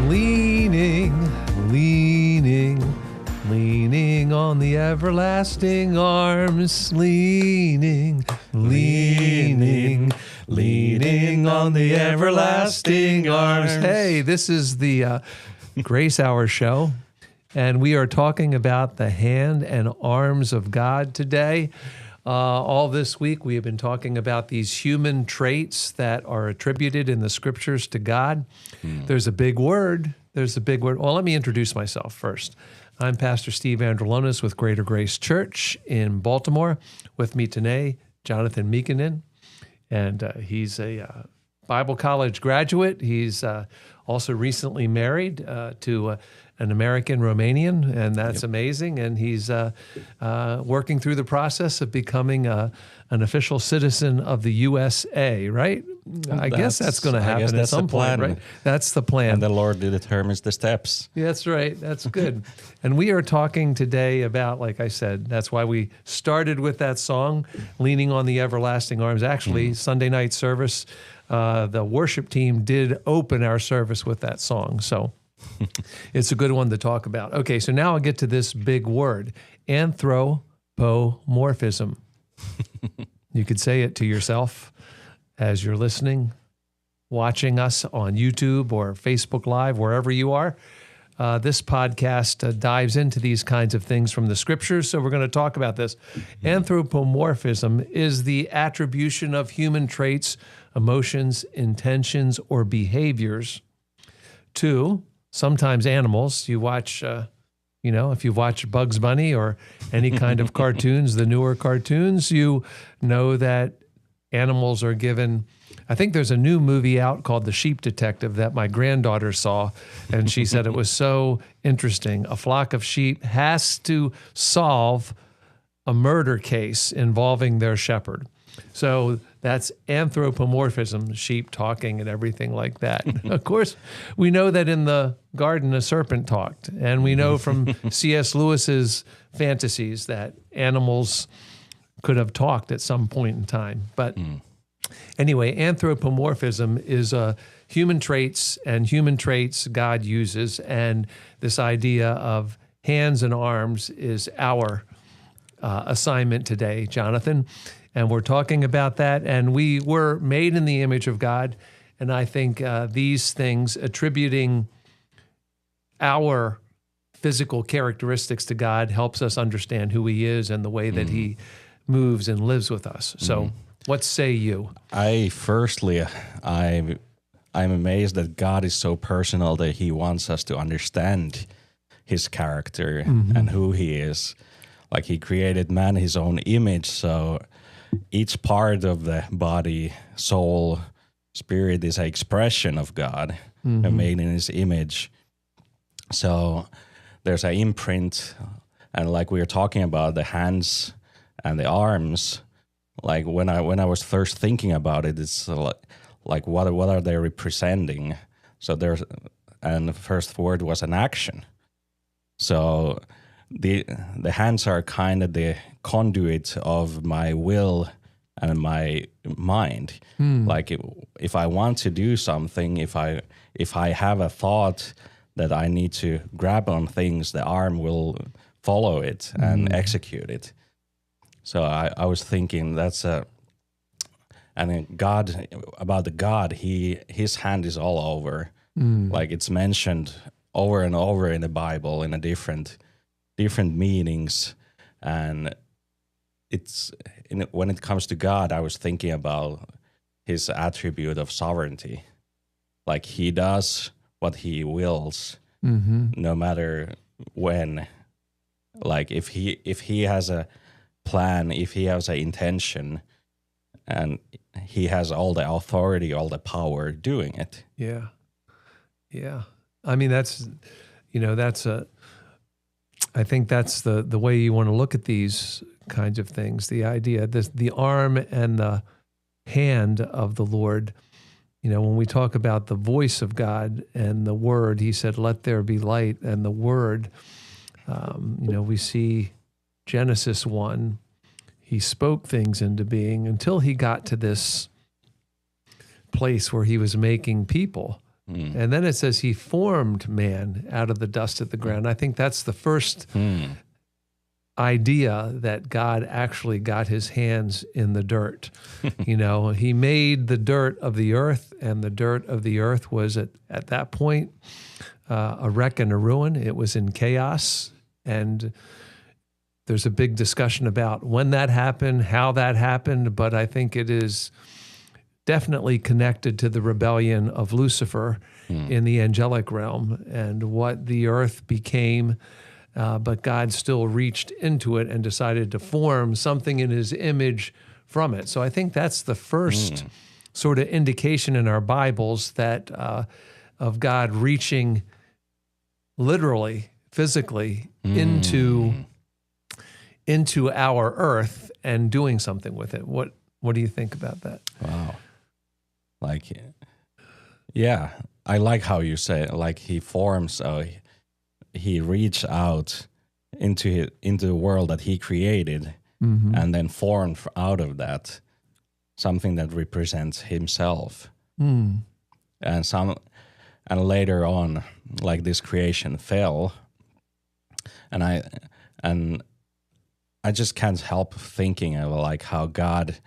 Leaning, leaning, leaning on the everlasting arms. Leaning, leaning, leaning on the everlasting arms. Hey, this is the Grace Hour show, and we are talking about the hand and arms of God today. All this week, we have been talking about these human traits that are attributed in the scriptures to God. There's a big word. Well, let me introduce myself first. I'm Pastor Steve Andrulonis with Greater Grace Church in Baltimore. With me today, Jonathan Mikkonen, and he's a Bible college graduate. He's also recently married to an American Romanian, and that's amazing. And he's working through the process of becoming an official citizen of the USA, right? I guess that's going to happen at some point, right? That's the plan. And the Lord determines the steps. That's right. That's good. And we are talking today about, like I said, that's why we started with that song, Leaning on the Everlasting Arms. Actually, Sunday night service, the worship team did open our service with that song. So it's a good one to talk about. Okay, so now I'll get to this big word, anthropomorphism. You could say it to yourself as you're listening, watching us on YouTube or Facebook Live, wherever you are. This podcast dives into these kinds of things from the scriptures, so we're going to talk about this. Anthropomorphism is the attribution of human traits, emotions, intentions, or behaviors to sometimes animals. You watch, if you watch Bugs Bunny or any kind of cartoons, the newer cartoons, you know that animals are given. I think there's a new movie out called The Sheep Detective that my granddaughter saw, and she said it was so interesting. A flock of sheep has to solve a murder case involving their shepherd. So that's anthropomorphism, sheep talking and everything like that. Of course, we know that in the garden a serpent talked, and we know from C.S. Lewis's fantasies that animals could have talked at some point in time. But anyway, anthropomorphism is human traits, and human traits God uses, and this idea of hands and arms is our assignment today, Jonathan. And we're talking about that, and we were made in the image of God, and I think these things, attributing our physical characteristics to God, helps us understand who He is and the way that He moves and lives with us. So what say you? I'm amazed that God is so personal that He wants us to understand His character and who He is. Like He created man His own image, so each part of the body, soul, spirit is an expression of God, made in His image. So there's an imprint, and like we were talking about the hands and the arms, like when I was first thinking about it, it's like what are they representing? So and the first word was an action. So the hands are kind of the conduit of my will and my mind. Like if I want to do something, if I have a thought that I need to grab on things, the arm will follow it and execute it. So I was thinking and then God, about the God, His hand is all over. Like it's mentioned over and over in the Bible in a different meanings, and when it comes to God, I was thinking about His attribute of sovereignty. Like He does what He wills, no matter when. Like if he has a plan, if He has an intention, and He has all the authority, all the power doing it. Yeah. I mean, I think that's the way you want to look at these kinds of things. The idea, the arm and the hand of the Lord. When we talk about the voice of God and the Word, He said, "Let there be light," and the Word. We see Genesis 1. He spoke things into being until He got to this place where He was making people. And then it says he formed man out of the dust of the ground. I think that's the first idea that God actually got his hands in the dirt. He made the dirt of the earth, and the dirt of the earth was at that point a wreck and a ruin. It was in chaos, and there's a big discussion about when that happened, how that happened, but I think it is definitely connected to the rebellion of Lucifer in the angelic realm and what the earth became. But God still reached into it and decided to form something in his image from it. So I think that's the first sort of indication in our Bibles that of God reaching literally, physically into our earth and doing something with it. What do you think about that? Wow. Yeah, I like how you say it, like he forms, he reached out into the world that he created and then formed out of that something that represents himself. And later on, like this creation fell, and I just can't help thinking of like how God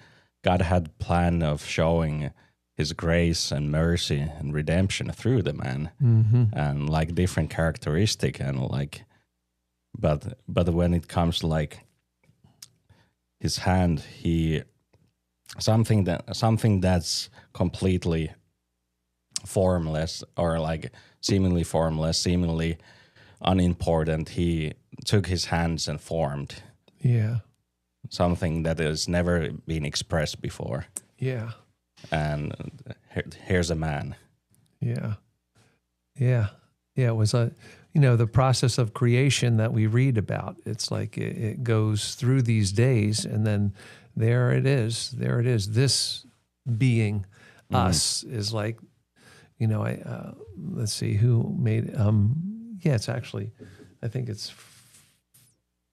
had plan of showing his grace and mercy and redemption through the man, and like different characteristic, and like, but when it comes to like his hand, something that's completely formless, or like seemingly formless, seemingly unimportant, he took his hands and formed something that has never been expressed before. Yeah. And here's a man. Yeah. It was the process of creation that we read about. It's like it goes through these days, and then there it is. This being, us, is like, let's see who made. It's actually, I think it's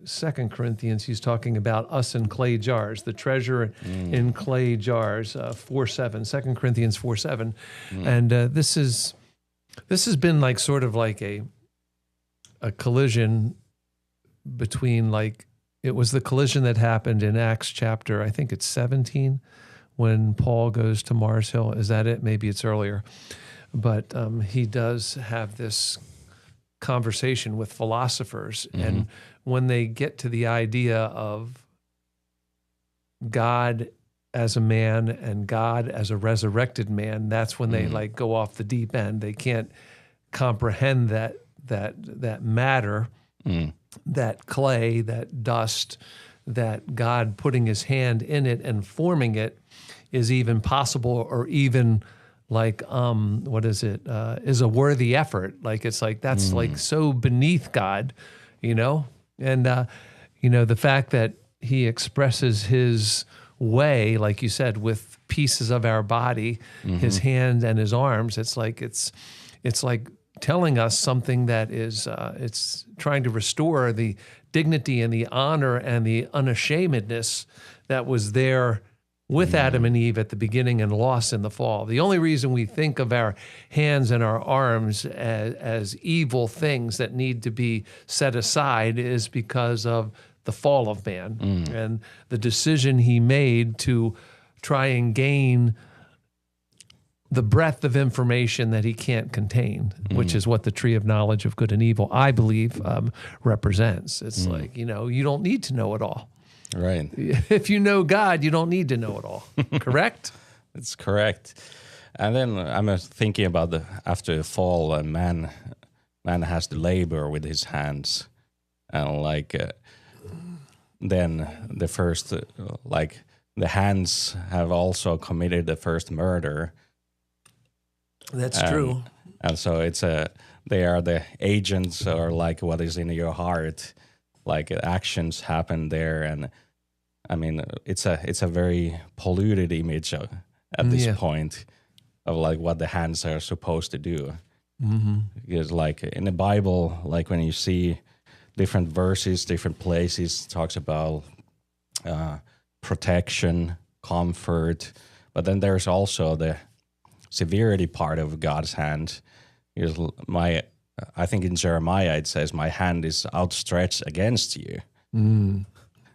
2 Corinthians, he's talking about us in clay jars, the treasure in clay jars, 4:7, 2 Corinthians 4:7. And this has been like sort of like a collision between, like, it was the collision that happened in Acts chapter, I think it's 17, when Paul goes to Mars Hill. Is that it? Maybe it's earlier. But he does have this conversation with philosophers, and when they get to the idea of God as a man and God as a resurrected man, that's when they like go off the deep end. They can't comprehend that matter, that clay, that dust, that God putting his hand in it and forming it is even possible, or even like, is a worthy effort. Like, it's like, that's like so beneath God, And, the fact that he expresses his way, like you said, with pieces of our body, his hand and his arms, it's like telling us something that is, it's trying to restore the dignity and the honor and the unashamedness that was there with Adam and Eve at the beginning and lost in the fall. The only reason we think of our hands and our arms as evil things that need to be set aside is because of the fall of man and the decision he made to try and gain the breadth of information that he can't contain, which is what the tree of knowledge of good and evil, I believe, represents. It's like, you don't need to know it all. Right. If you know God, you don't need to know it all. Correct? It's correct. And then I'm thinking about after the fall, man has to labor with his hands, and like then the first the hands have also committed the first murder. That's true. And so they are the agents, or like what is in your heart. Like actions happen there, and I mean it's a very polluted image at this point of like what the hands are supposed to do. Because like in the Bible, like when you see different verses, different places, it talks about protection, comfort, but then there's also severity part of God's hand. I think in Jeremiah it says, "My hand is outstretched against you."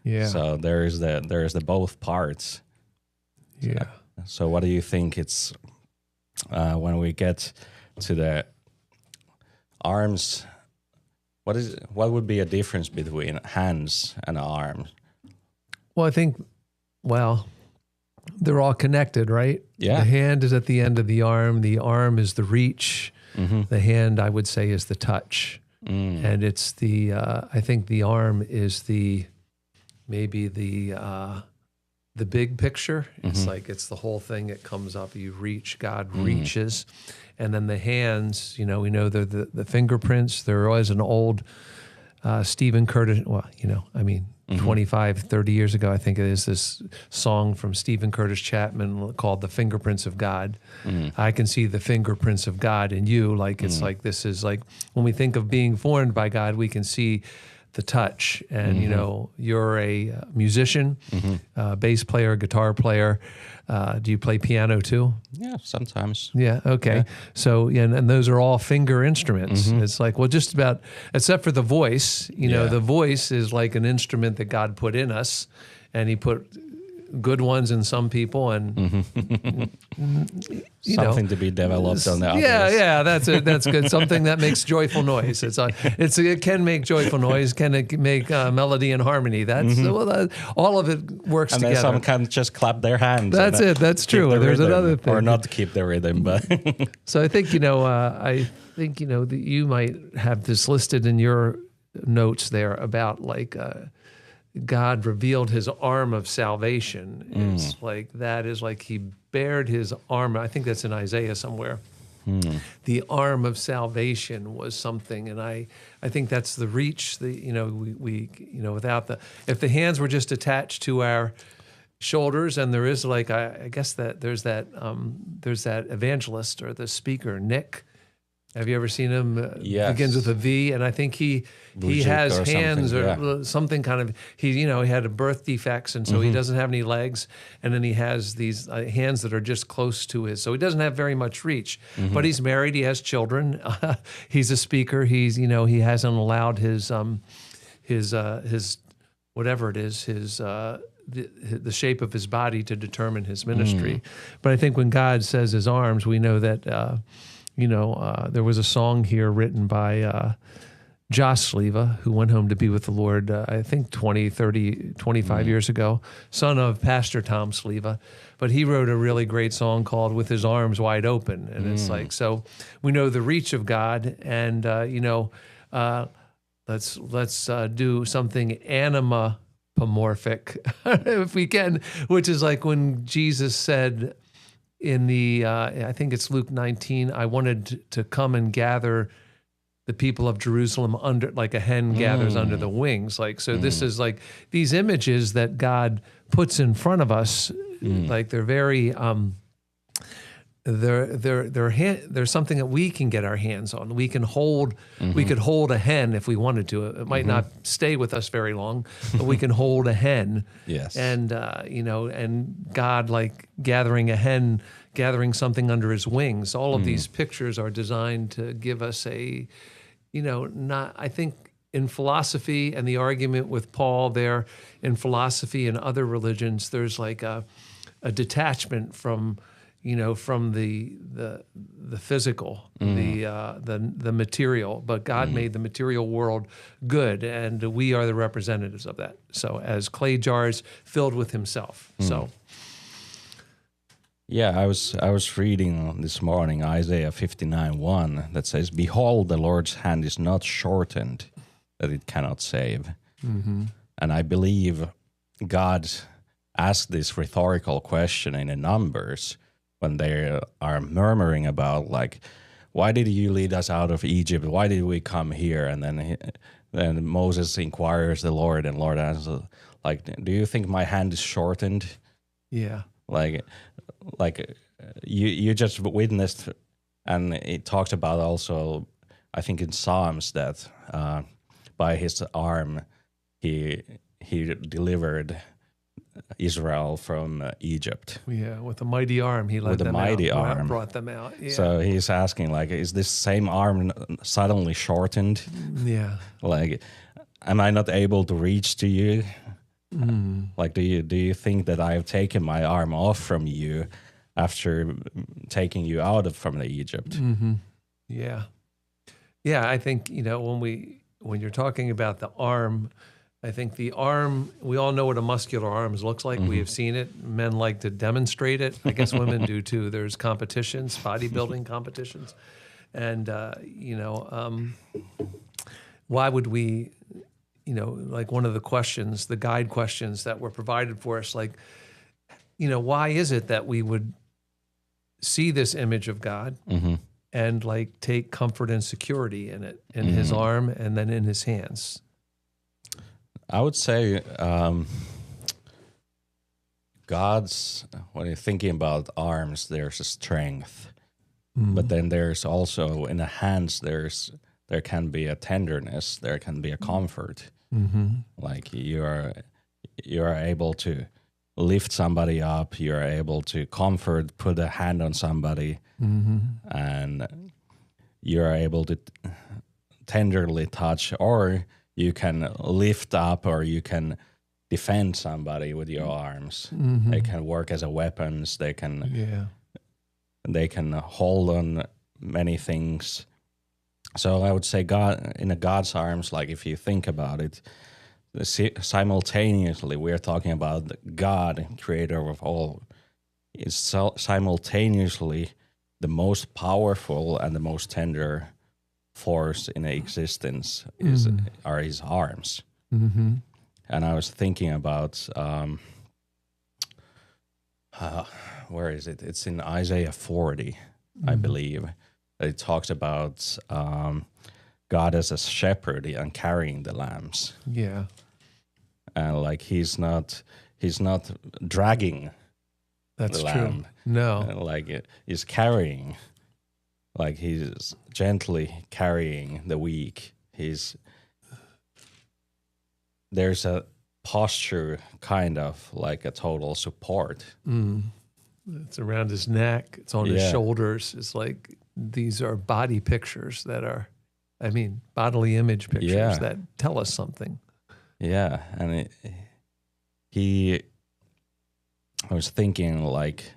Yeah. So there is the both parts. Yeah. So what do you think it's when we get to the arms? What would be a difference between hands and arms? Well, I think, they're all connected, right? Yeah. The hand is at the end of the arm. The arm is the reach. The hand, I would say, is the touch. And it's I think the arm is maybe the big picture. It's like, it's the whole thing. It comes up, you reach, God reaches. And then the hands, we know they're the fingerprints. There was an old Stephen Curtis, 25, 30 years ago, I think it is, this song from Stephen Curtis Chapman called The Fingerprints of God. I can see the fingerprints of God in you. Like, it's like, this is like, when we think of being formed by God, we can see the touch. And, you're a musician, bass player, guitar player. Do you play piano too? Yeah, sometimes. Yeah. Okay. Yeah. So, and those are all finger instruments. It's like, well, just about, except for the voice, the voice is like an instrument that God put in us, and he put good ones in some people, and something to be developed on the others. Yeah, that's it. That's good. Something that makes joyful noise. It can make joyful noise. Can it make melody and harmony? That's all of it works together. And then some can just clap their hands. That's it. That's true. There's another thing, or not keep the rhythm, but so I think that you might have this listed in your notes there about like. God revealed his arm of salvation. It's like, that is like he bared his arm. I think that's in Isaiah somewhere. The arm of salvation was something, and I think that's the reach. We without if the hands were just attached to our shoulders, and there is like I guess that there's that evangelist or the speaker, Nick. Have you ever seen him? Yes. Begins with a V, and I think he has hands or something kind of. He had a birth defects, and so he doesn't have any legs, and then he has these hands that are just close to his. So he doesn't have very much reach, but he's married. He has children. He's a speaker. He's he hasn't allowed his whatever it is the shape of his body to determine his ministry. But I think when God says his arms, we know that. There was a song here written by Josh Sleva, who went home to be with the Lord, I think 20, 30, 25 years ago, son of Pastor Tom Sleva. But he wrote a really great song called With His Arms Wide Open. And it's like, so we know the reach of God, and, let's do something anamorphic, if we can, which is like when Jesus said, in I think it's Luke 19, I wanted to come and gather the people of Jerusalem under, like a hen gathers under the wings. Like, so this is like these images that God puts in front of us, like they're very, there's something that we can get our hands on. We can hold, we could hold a hen if we wanted to. It might not stay with us very long, but we can hold a hen. Yes. And, and God, like gathering a hen, gathering something under his wings. All of these pictures are designed to give us I think in philosophy and the argument with Paul there, in philosophy and other religions, there's like a detachment from the physical, the material, but God made the material world good, and we are the representatives of that. So as clay jars filled with himself. So. Yeah, I was reading this morning Isaiah 59:1 that says, "Behold, the Lord's hand is not shortened, that it cannot save." And I believe God asked this rhetorical question in the Numbers when they are murmuring about, like, why did you lead us out of Egypt? Why did we come here? And then Moses inquires the Lord, and Lord answers, like, do you think my hand is shortened? Yeah. Like you just witnessed, and it talked about also, I think in Psalms, that by his arm he delivered Israel from Egypt. Yeah, with a mighty arm, he led With a them mighty out, arm. brought them out. Yeah. So he's asking, like, is this same arm suddenly shortened? Yeah. Like, am I not able to reach to you? Like, do you think that I have taken my arm off from you after taking you out from the Egypt? Yeah. Yeah, I think, when you're talking about the arm, I think the arm, we all know what a muscular arm looks like. We have seen it. Men like to demonstrate it. I guess women do too. There's competitions, bodybuilding competitions. And, why would we, like one of the questions, the guide questions that were provided for us, like, why is it that we would see this image of God and like take comfort and security in it, in his arm and then in his hands? I would say God's, when you're thinking about arms, there's a strength. But then there's also, in the hands, there can be a tenderness, there can be a comfort. Like you are able to lift somebody up, you are able to comfort, put a hand on somebody, and you are able to tenderly touch, or you can lift up, or you can defend somebody with your arms. They can work as a weapons. They can hold on many things. So I would say God, in a God's arms, like if you think about it, simultaneously we're talking about God, creator of all, is simultaneously the most powerful and the most tender force in existence are his arms. And I was thinking about where is it? It's in Isaiah 40, I believe. It talks about God as a shepherd and carrying the lambs. Yeah. And like he's not dragging That's the lamb. true. No. Like he's carrying, like he's gently carrying the weak. There's a posture, kind of like a total support. It's around his neck. It's on his shoulders. It's like these are body pictures that are, bodily image pictures that tell us something. Yeah, and I was thinking like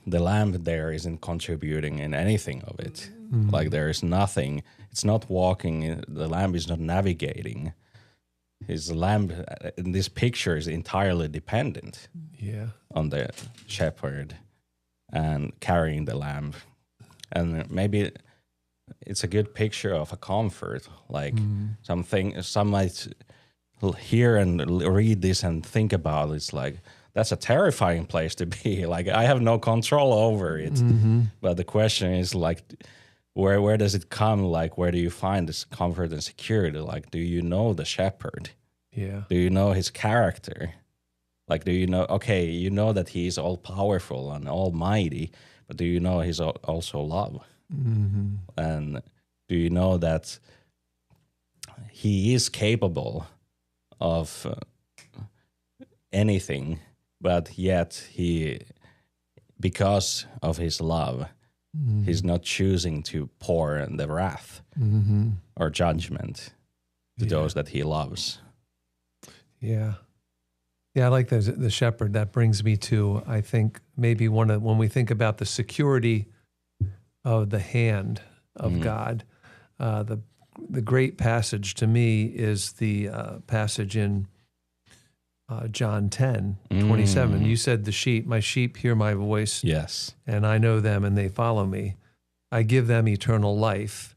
the lamb there isn't contributing in anything of it. Like there is nothing. It's not walking. The lamb is not navigating. His lamb in this picture is entirely dependent on the shepherd and carrying the lamb. And maybe it's a good picture of a comfort. Like some might hear and read this and think about it. It's like, that's a terrifying place to be. Like I have no control over it. But the question is like, where does it come? Like, where do you find this comfort and security? Like, do you know the shepherd? Yeah. Do you know his character? Like, do you know, okay, you know that he's all powerful and almighty, but do you know he's also love? And do you know that he is capable of anything, but yet because of his love, he's not choosing to pour the wrath or judgment to those that he loves. Yeah, I like the shepherd. That brings me to, I think, maybe when we think about the security of the hand of God, the great passage to me is the passage in John 10:27. You said my sheep hear my voice. Yes. And I know them and they follow me. I give them eternal life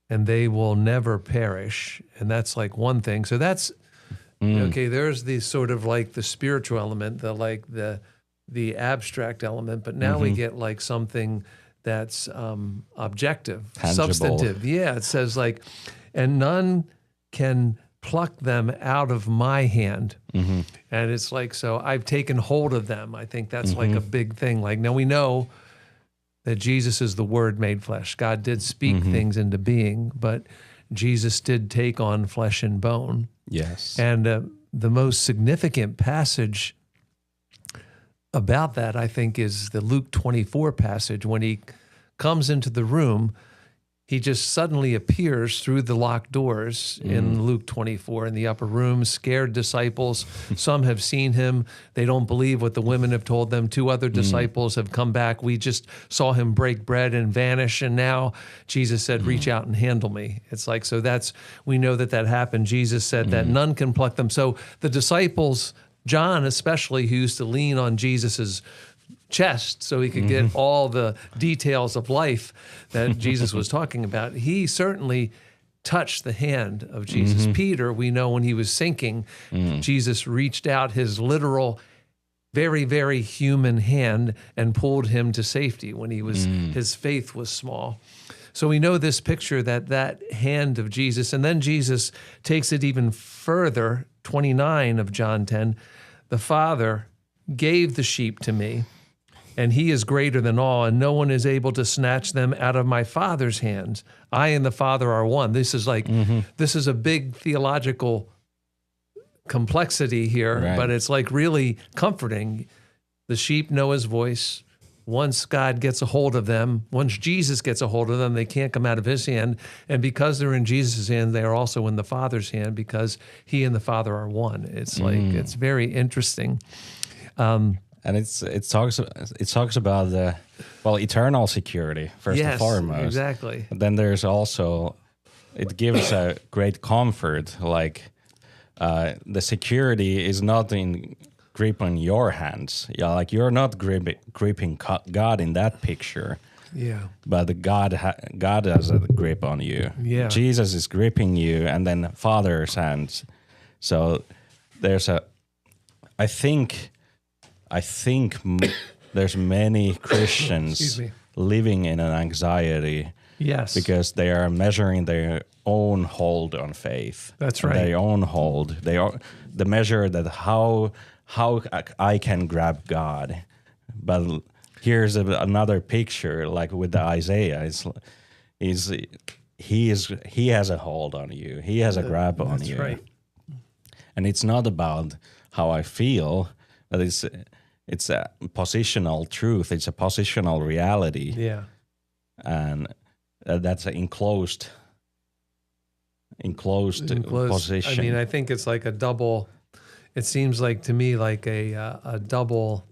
and they will never perish. And that's like one thing. So that's, okay, there's the sort of like the spiritual element, the abstract element, but now we get like something that's objective, tangible, substantive. Yeah, it says like, and none can pluck them out of my hand. And it's like, so I've taken hold of them. I think that's like a big thing. Like, now we know that Jesus is the Word made flesh. God did speak things into being, but Jesus did take on flesh and bone. Yes. And the most significant passage about that, I think, is the Luke 24 passage. When he comes into the room, he just suddenly appears through the locked doors in Luke 24 in the upper room, scared disciples. Some have seen him. They don't believe what the women have told them. 2 other disciples have come back. We just saw him break bread and vanish. And now Jesus said, reach out and handle me. It's like, so we know that happened. Jesus said that none can pluck them. So the disciples, John especially, who used to lean on Jesus's chest so he could get all the details of life that Jesus was talking about, he certainly touched the hand of Jesus. Peter, we know when he was sinking, Jesus reached out his literal, very, very human hand and pulled him to safety when his faith was small. So we know this picture, that hand of Jesus. And then Jesus takes it even further, 29 of John 10, the Father gave the sheep to me, and he is greater than all, and no one is able to snatch them out of my Father's hands. I and the Father are one. This is this is a big theological complexity here, right. but it's like really comforting. The sheep know his voice. Once God gets a hold of them, once Jesus gets a hold of them, they can't come out of his hand. And because they're in Jesus' hand, they are also in the Father's hand, because he and the Father are one. It's it's very interesting. And it talks about the eternal security first and foremost. Exactly. But then there's also, it gives a great comfort. Like the security is not in gripping your hands. Yeah, like you're not gripping God in that picture. Yeah. But God has a grip on you. Yeah. Jesus is gripping you, and then Father's hands. So there's I think there's many Christians living in an anxiety. Yes. Because they are measuring their own hold on faith. That's right. Their own hold. They are the measure that how I can grab God. But here's another picture, like with the Isaiah. He has a hold on you. He has a grab on you. That's right. And it's not about how I feel, but it's a positional truth. It's a positional reality. Yeah. And that's an enclosed position. I mean, I think it's like a double. It seems like to me like a double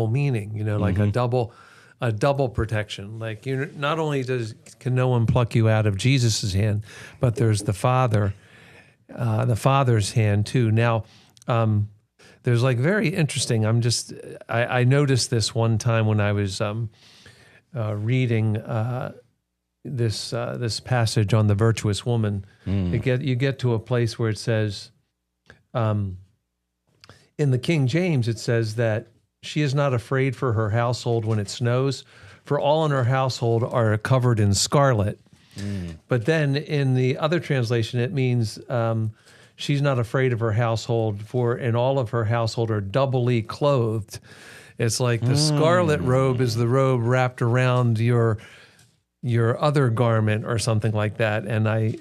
meaning. You know, like a double protection. Like you, not only can no one pluck you out of Jesus's hand, but there's the Father's hand too. Now, there's like very interesting. I noticed this one time when I was reading this passage on the virtuous woman. You get to a place where it says, in the King James, it says that she is not afraid for her household when it snows, for all in her household are covered in scarlet. But then in the other translation, it means she's not afraid of her household, for in all of her household are doubly clothed. It's like the scarlet robe is the robe wrapped around your other garment or something like that. And I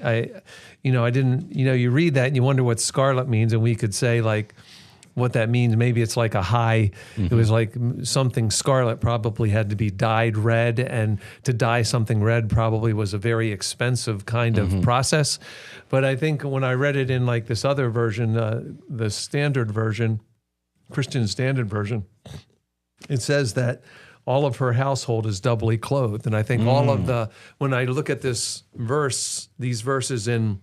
didn't, you read that and you wonder what scarlet means, and we could say like what that means. Maybe it's like a high, it was like something scarlet probably had to be dyed red, and to dye something red probably was a very expensive kind of process. But I think when I read it in like this other version, the standard version, Christian Standard Version, it says that all of her household is doubly clothed. And I think all of when I look at these verses in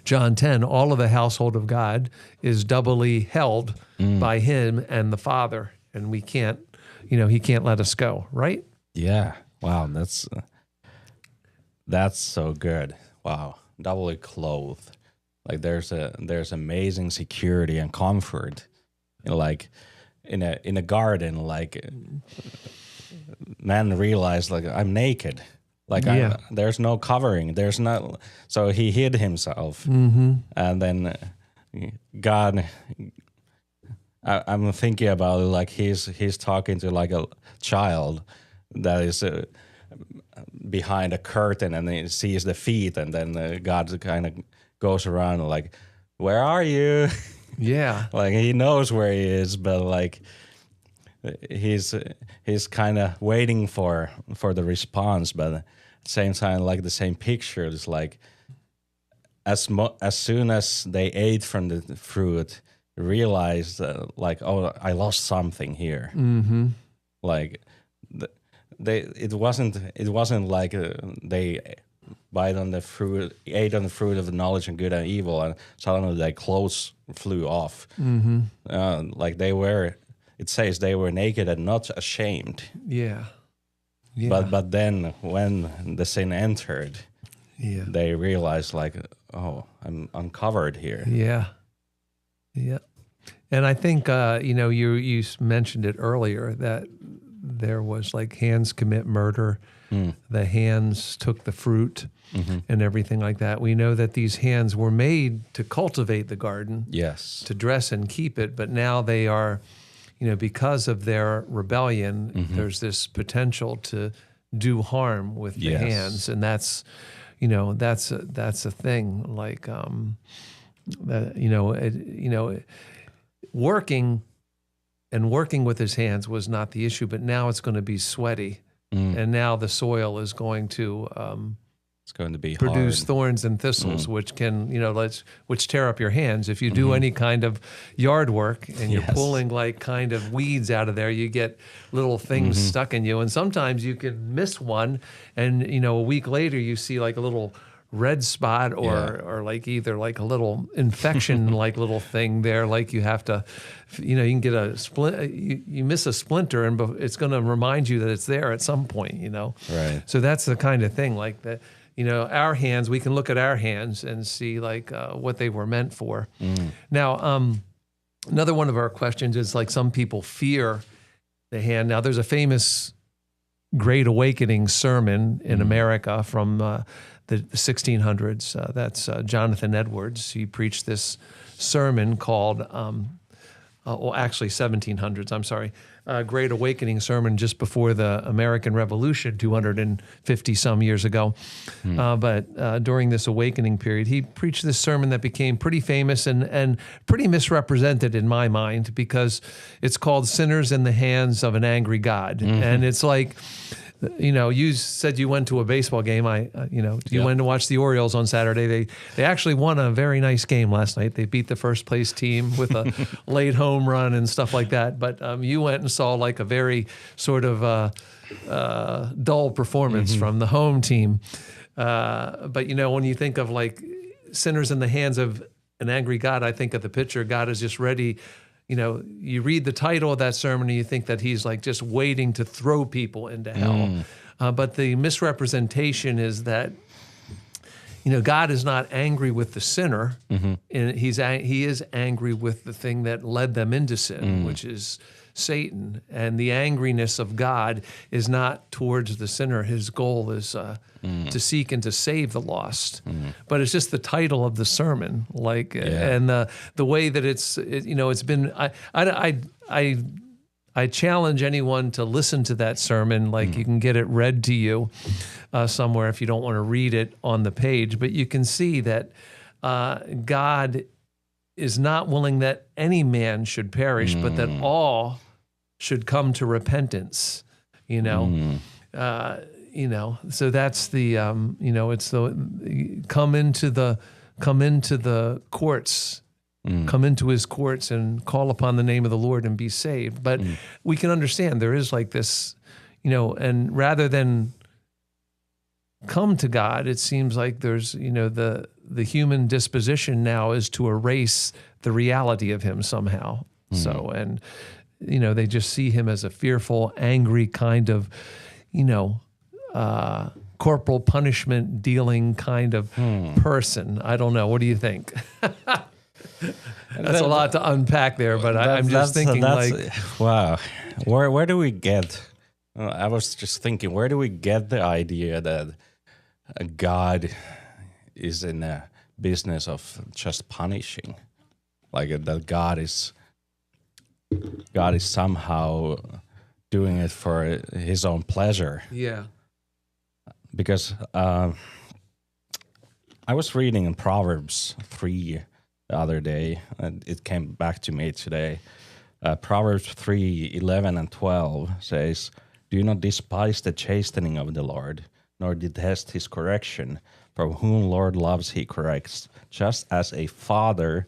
John 10, all of the household of God is doubly held by him and the Father. And we can't, he can't let us go, right? Yeah. Wow. That's so good. Wow. Doubly clothed. Like there's amazing security and comfort. Like in a garden, like man realized like I'm naked. Like there's no covering. There's not. So he hid himself, and then God. I'm thinking about it like he's talking to like a child that is behind a curtain, and he sees the feet, and then God kind of goes around like, where are you? Yeah. Like he knows where he is, but like he's kind of waiting for the response, but at the same time, like the same picture is like as soon as they ate from the fruit, realized like, oh, I lost something here. Mm-hmm. Like it wasn't like they ate on the fruit of the knowledge of good and evil, and suddenly their clothes flew off. Mm-hmm. Like it says they were naked and not ashamed. Yeah. Yeah. But then when the sin entered, they realized like, oh, I'm uncovered here. Yeah. Yeah. And I think, you mentioned it earlier that there was like hands commit murder. The hands took the fruit and everything like that. We know that these hands were made to cultivate the garden, yes, to dress and keep it, but now they are, because of their rebellion, there's this potential to do harm with the hands, and that's a thing. Like, working with his hands was not the issue, but now it's going to be sweaty. And now the soil is going to it's going to be produce hard. thorns and thistles, which can which tear up your hands. If you do any kind of yard work and you're pulling like kind of weeds out of there, you get little things stuck in you, and sometimes you can miss one, and a week later you see like a little red spot or like either like a little infection like little thing there, like you have to you can get a splint, you miss a splinter, and it's going to remind you that it's there at some point. Right. So that's the kind of thing, like that. Our hands, we can look at our hands and see like what they were meant for. Now, another one of our questions is like some people fear the hand. Now, there's a famous Great Awakening sermon in America from the 1600s. That's Jonathan Edwards. He preached this sermon called, actually 1700s, I'm sorry, Great Awakening sermon just before the American Revolution 250 some years ago. But during this awakening period, he preached this sermon that became pretty famous and pretty misrepresented in my mind, because it's called Sinners in the Hands of an Angry God. And it's like, you said you went to a baseball game. You went to watch the Orioles on Saturday. They actually won a very nice game last night. They beat the first place team with a late home run and stuff like that. But you went and saw like a very sort of dull performance from the home team. But when you think of like sinners in the hands of an angry God, I think of the picture. God is just ready. You read the title of that sermon and you think that he's like just waiting to throw people into hell. But the misrepresentation is that, God is not angry with the sinner, and he is angry with the thing that led them into sin, which is Satan. And the angriness of God is not towards the sinner. His goal is to seek and to save the lost. But it's just the title of the sermon, and the way that it's been. I challenge anyone to listen to that sermon. Like you can get it read to you somewhere if you don't want to read it on the page. But you can see that God is not willing that any man should perish, but that all should come to repentance. So that's the it's the come into the courts. Come into his courts and call upon the name of the Lord and be saved. But we can understand there is like this, and rather than come to God, it seems like there's, the human disposition now is to erase the reality of him somehow. So, and, they just see him as a fearful, angry kind of, corporal punishment dealing kind of person. I don't know. What do you think? That's a lot to unpack there, but I'm just thinking wow, where do we get, I was just thinking, where do we get the idea that God is in a business of just punishing? Like that God is somehow doing it for his own pleasure. Yeah. Because I was reading in Proverbs 3 the other day, and it came back to me today. Proverbs 3:11 and 12 says, "Do not despise the chastening of the Lord, nor detest his correction. For whom Lord loves, he corrects, just as a father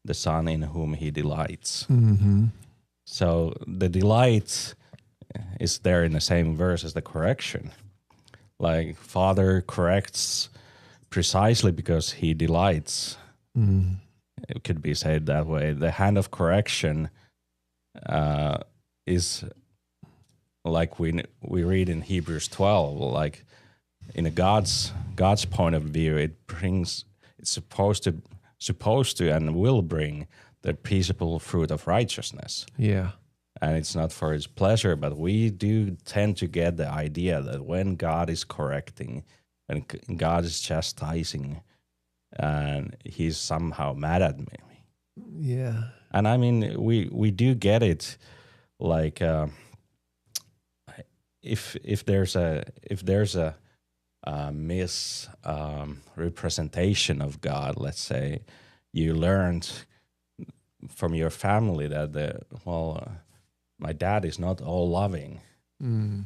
the son in whom he delights." Mm-hmm. So the delight is there in the same verse as the correction. Like, Father corrects precisely because he delights. Mm. It could be said that way. The hand of correction is, like we read in Hebrews 12, like in a God's point of view, it's supposed to and will bring the peaceable fruit of righteousness. Yeah. And it's not for his pleasure, but we do tend to get the idea that when God is correcting, when God is chastising, and he's somehow mad at me. Yeah. And I mean, we do get it. Like, if there's a misrepresentation of God, let's say, you learned from your family that my dad is not all loving. Mm.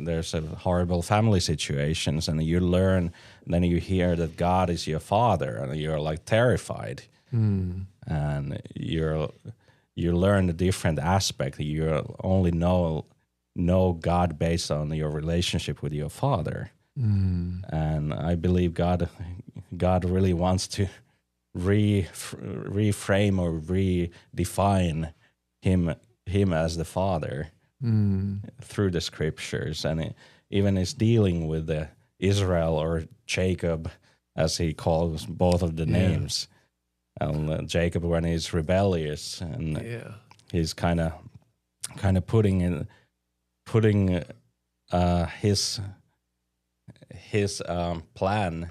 There's a horrible family situations, and you learn, and then you hear that God is your father, and you're like terrified. Mm. And you learn a different aspect. You only know God based on your relationship with your father. Mm. And I believe God really wants to reframe or redefine him as the father through the scriptures, and even is dealing with the Israel, or Jacob, as he calls both of the names. And Jacob, when he's rebellious, and he's kind of putting his plan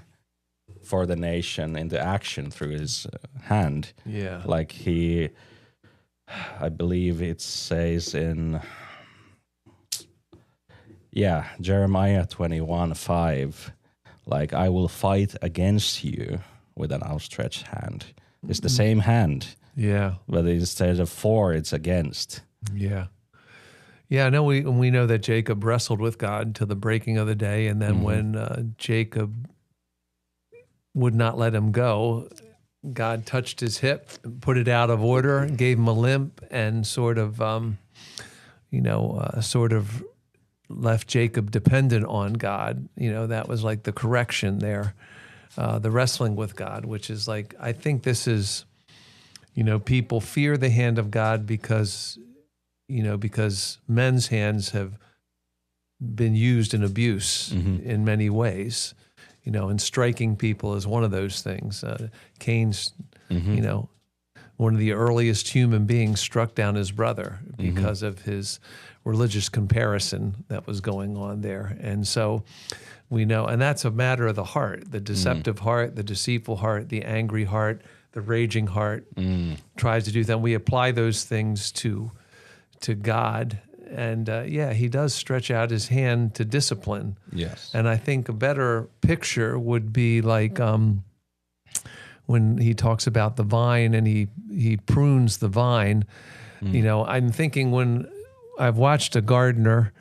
for the nation into action through his hand. Yeah. Like I believe it says in Jeremiah 21:5, like, I will fight against you with an outstretched hand. It's the same hand. Yeah. But instead of for, it's against. Yeah. Yeah, I know we know that Jacob wrestled with God to the breaking of the day, and then when Jacob would not let him go, God touched his hip, put it out of order, gave him a limp, and sort of left Jacob dependent on God. That was like the correction there, the wrestling with God, which is like, I think this is, people fear the hand of God because men's hands have been used in abuse in many ways. And striking people is one of those things. Cain's, one of the earliest human beings struck down his brother because of his religious comparison that was going on there. And so we know, and that's a matter of the heart, the deceptive heart, the deceitful heart, the angry heart, the raging heart tries to do that. We apply those things to God. And he does stretch out his hand to discipline. Yes. And I think a better picture would be like when he talks about the vine and he prunes the vine. I'm thinking when I've watched a gardener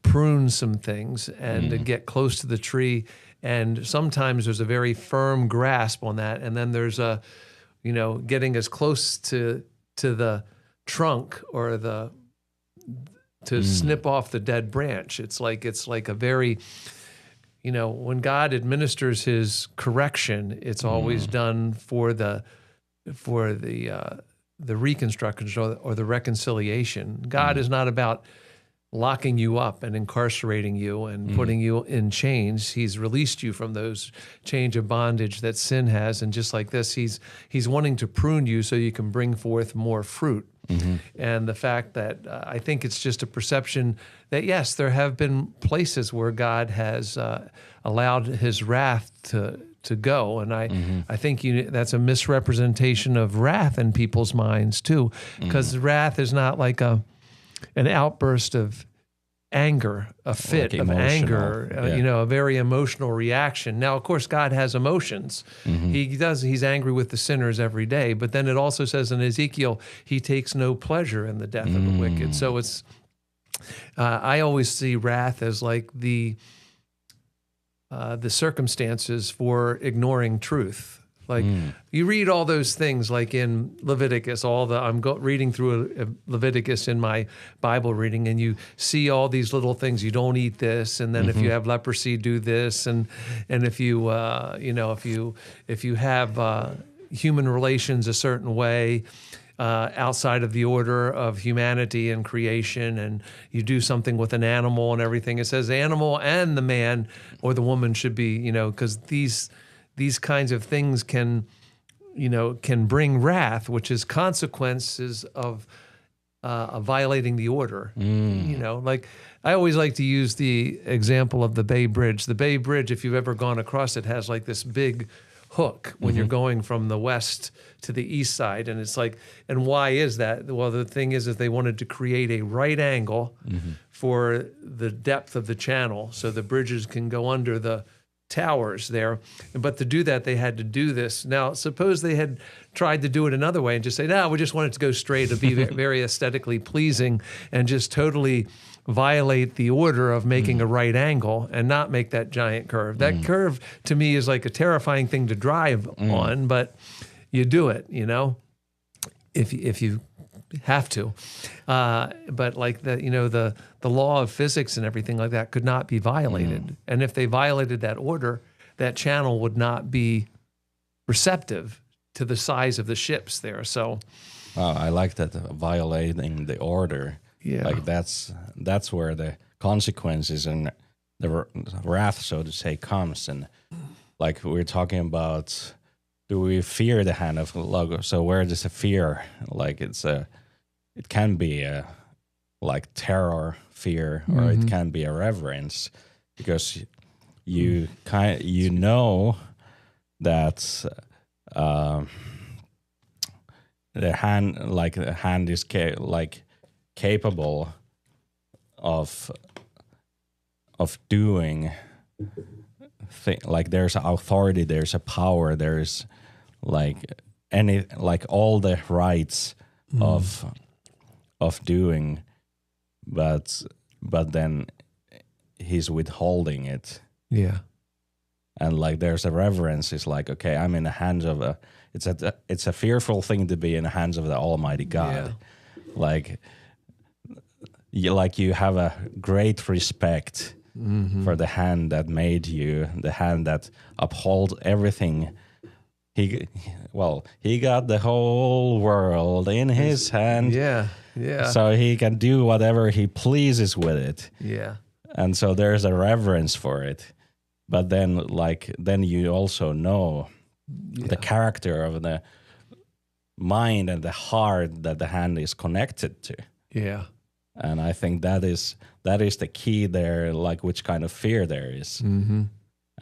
prune some things and to get close to the tree, and sometimes there's a very firm grasp on that, and then there's a, getting as close to the trunk or to snip off the dead branch. It's like a very, when God administers his correction, it's always done for the reconstruction or the reconciliation. God is not about locking you up and incarcerating you and putting you in chains. He's released you from those chains of bondage that sin has. And just like this, he's wanting to prune you so you can bring forth more fruit. And the fact that I think it's just a perception that, yes, there have been places where God has allowed his wrath to go. And I think that's a misrepresentation of wrath in people's minds too, because wrath is not like an outburst of anger, a fit Like of anger, yeah. a very emotional reaction. Now, of course, God has emotions. He's angry with the sinners every day, but then it also says in Ezekiel, he takes no pleasure in the death of the wicked. So it's, I always see wrath as like the circumstances for ignoring truth. Like you read all those things, like in Leviticus, reading through Leviticus in my Bible reading, and you see all these little things. You don't eat this, and then if you have leprosy, do this, and if you if you have human relations a certain way, outside of the order of humanity and creation, and you do something with an animal and everything. It says the animal and the man or the woman should be, because these kinds of things can bring wrath, which is consequences of violating the order. Like I always like to use the example of the Bay Bridge. The Bay Bridge, if you've ever gone across it, has like this big hook when you're going from the west to the east side. And it's like, and why is that? Well, the thing is they wanted to create a right angle for the depth of the channel so the bridges can go under the towers there. But to do that, they had to do this. Now, suppose they had tried to do it another way and just say, no, we just want it to go straight, to be very aesthetically pleasing, and just totally violate the order of making a right angle and not make that giant curve. That curve, to me, is like a terrifying thing to drive on, but you do it, if you have to. But like the law of physics and everything like that could not be violated. And if they violated that order, that channel would not be receptive to the size of the ships there. So, I like that, violating the order. Yeah, like that's where the consequences and the wrath, so to say, comes. And like we're talking about, do we fear the hand of logo? So where does the fear? Like it can be a like terror, fear, or it can be a reverence, because you know that the hand is capable of doing like there's an authority, there's a power, there's all the rights of doing, but then he's withholding it. Yeah. And like there's a reverence. It's like, okay, I'm in the hands of it's a fearful thing to be in the hands of the Almighty God. Yeah. You have a great respect for the hand that made you, the hand that upholds everything. He got the whole world in his hand. Yeah. So he can do whatever he pleases with it. Yeah. And so there's a reverence for it. But then you also know the character of the mind and the heart that the hand is connected to. Yeah. And I think that is the key there, like which kind of fear there is. Mm-hmm.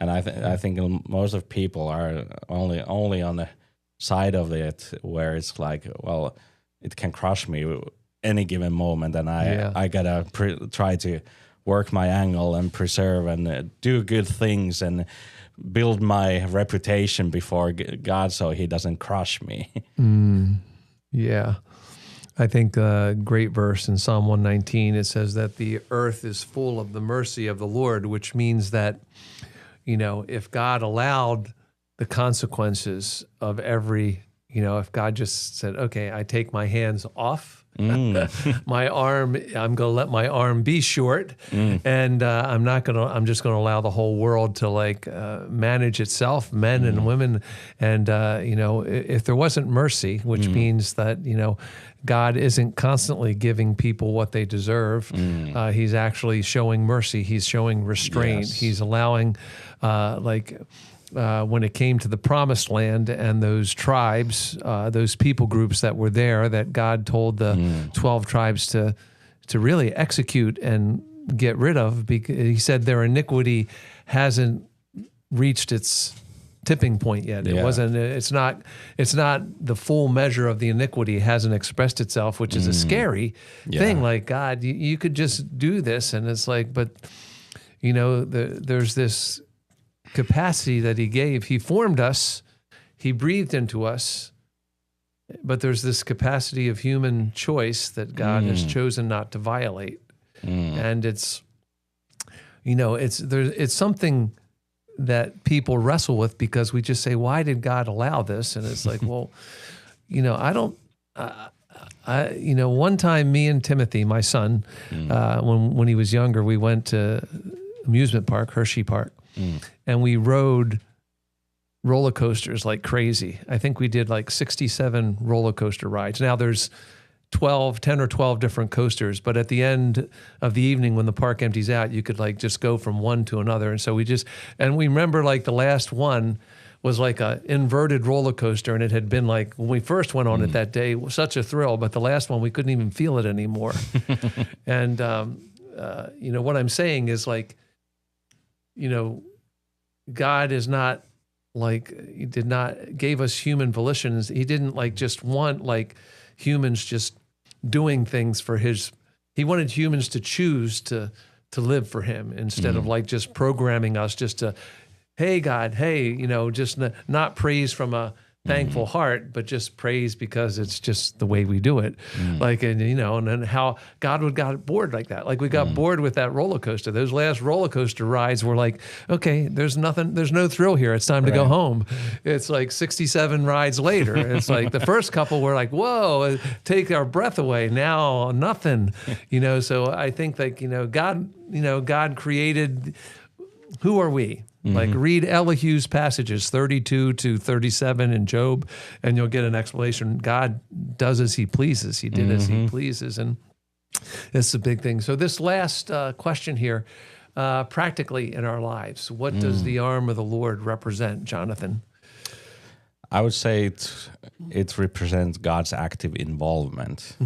And I think most of people are only on the side of it where it's like, well, it can crush me any given moment, and I gotta try to work my angle and preserve and do good things and build my reputation before God so he doesn't crush me. Yeah. I think a great verse in Psalm 119, it says that the earth is full of the mercy of the Lord, which means that, if God allowed the consequences of if God just said, okay, I take my hands off, my arm, I'm going to let my arm be short, and I'm just going to allow the whole world to manage itself, men and women. And, if there wasn't mercy, which means that, God isn't constantly giving people what they deserve. He's actually showing mercy. He's showing restraint. Yes. He's allowing, when it came to the promised land and those tribes, those people groups that were there, that God told the 12 tribes to really execute and get rid of, because he said their iniquity hasn't reached its tipping point yet. It wasn't. It's not the full measure of the iniquity hasn't expressed itself, which is a scary thing. Like, God, you could just do this, and it's like, but there's this capacity that He gave. He formed us. He breathed into us. But there's this capacity of human choice that God has chosen not to violate, and it's something that people wrestle with, because we just say, "Why did God allow this?" And it's like, well, I don't. One time, me and Timothy, my son, when he was younger, we went to amusement park, Hershey Park, and we rode roller coasters like crazy. I think we did like 67 roller coaster rides. Now there's 10 or 12 different coasters, but at the end of the evening when the park empties out, you could like just go from one to another. And so we remember like the last one was like a inverted roller coaster, and it had been like, when we first went on it that day, it was such a thrill, but the last one we couldn't even feel it anymore. And what I'm saying is like, God is not like, He did not gave us human volitions. He didn't like just want like humans just doing things for He wanted humans to choose to live for Him, instead of like just programming us just to, hey God, hey, just not praise from a thankful heart, but just praise because it's just the way we do it. Like, and then how God got bored like that. Like we got bored with that roller coaster. Those last roller coaster rides were like, okay, there's no thrill here. It's time to go home. It's like 67 rides later. It's like the first couple were like, whoa, take our breath away. Now nothing, so I think like, God created, who are we? Like read Elihu's passages 32 to 37 in Job, and you'll get an explanation. God does as He pleases. He did as He pleases, and it's a big thing. So this last question here, practically in our lives, what does the arm of the Lord represent, Jonathan? I would say it represents God's active involvement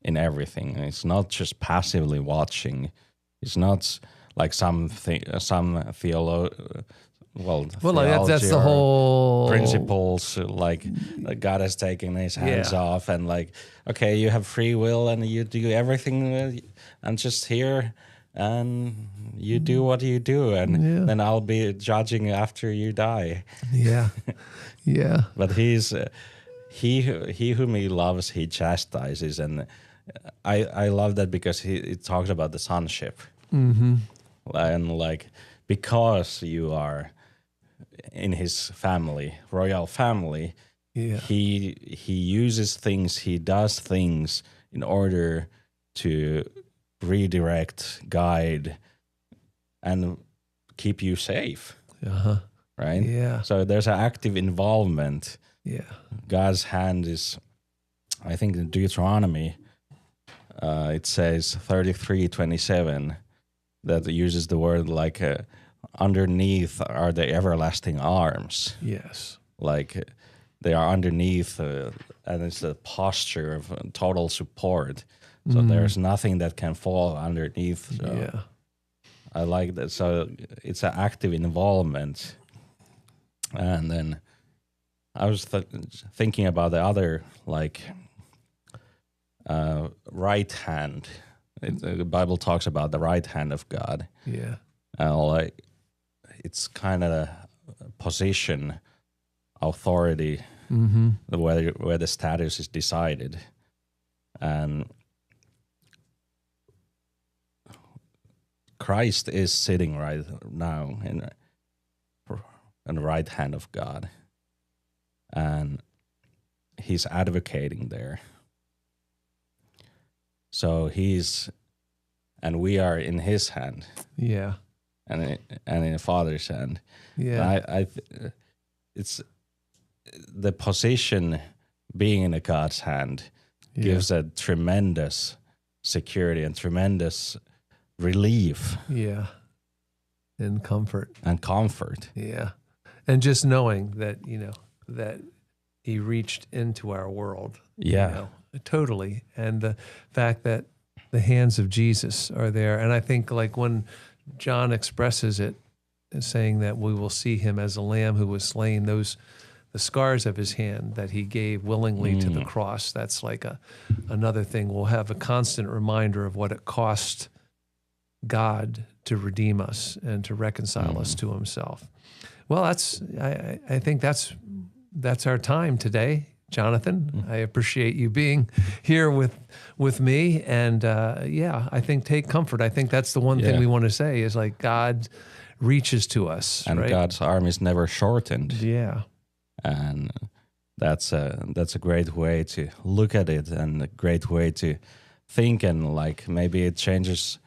in everything. It's not just passively watching. It's not like some theology, that's the whole principles, like God has taken His hands off, and like, okay, you have free will and you do everything, and just here, and you do what you do, and then I'll be judging after you die. Yeah, yeah. But He's he whom He loves, He chastises, and I love that because He talks about the sonship. And like, because you are in His family, royal family, he uses things, He does things in order to redirect, guide, and keep you safe. Right? Yeah. So there's an active involvement. Yeah. God's hand is, I think in Deuteronomy, it says 33:27. That uses the word like underneath are the everlasting arms. Yes. Like they are underneath, and it's the posture of total support. So there's nothing that can fall underneath. So I like that. So it's an active involvement. And then I was thinking about the other, like right hand. The Bible talks about the right hand of God. Yeah. Like it's kind of a position, authority, where the status is decided, and Christ is sitting right now on the right hand of God, and He's advocating there. So and we are in His hand. Yeah. And in the Father's hand. Yeah. It's the position being in a God's hand gives a tremendous security and tremendous relief. Yeah. And comfort. Yeah. And just knowing that, that He reached into our world. Yeah. Totally. And the fact that the hands of Jesus are there. And I think like when John expresses it, saying that we will see him as a lamb who was slain, the scars of his hand that he gave willingly to the cross. That's like another thing. We'll have a constant reminder of what it cost God to redeem us and to reconcile us to himself. Well, I think that's our time today, Jonathan. I appreciate you being here with me. And I think take comfort. I think that's the one thing we want to say is like God reaches to us. And right? God's arm is never shortened. Yeah. And that's a great way to look at it and a great way to think, and like maybe it changes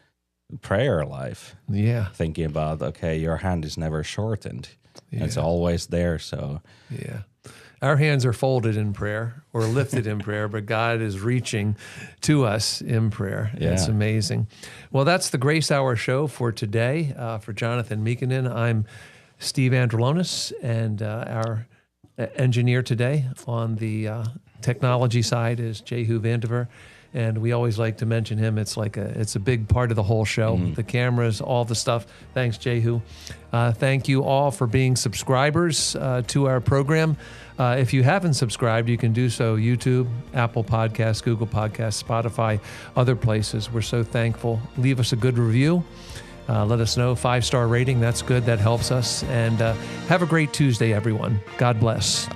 prayer life. Yeah. Thinking about, okay, your hand is never shortened. Yeah. It's always there. So yeah. Our hands are folded in prayer or lifted in prayer, but God is reaching to us in prayer. Yeah. It's amazing. Well, that's the Grace Hour show for today. For Jonathan Mikkonen, I'm Steve Andrulonis, and our engineer today on the technology side is Jehu Vandiver. And we always like to mention him. It's a big part of the whole show. The cameras, all the stuff. Thanks, Jehu. Thank you all for being subscribers to our program. If you haven't subscribed, you can do so. YouTube, Apple Podcasts, Google Podcasts, Spotify, other places. We're so thankful. Leave us a good review. Let us know. 5-star rating. That's good. That helps us. And have a great Tuesday, everyone. God bless.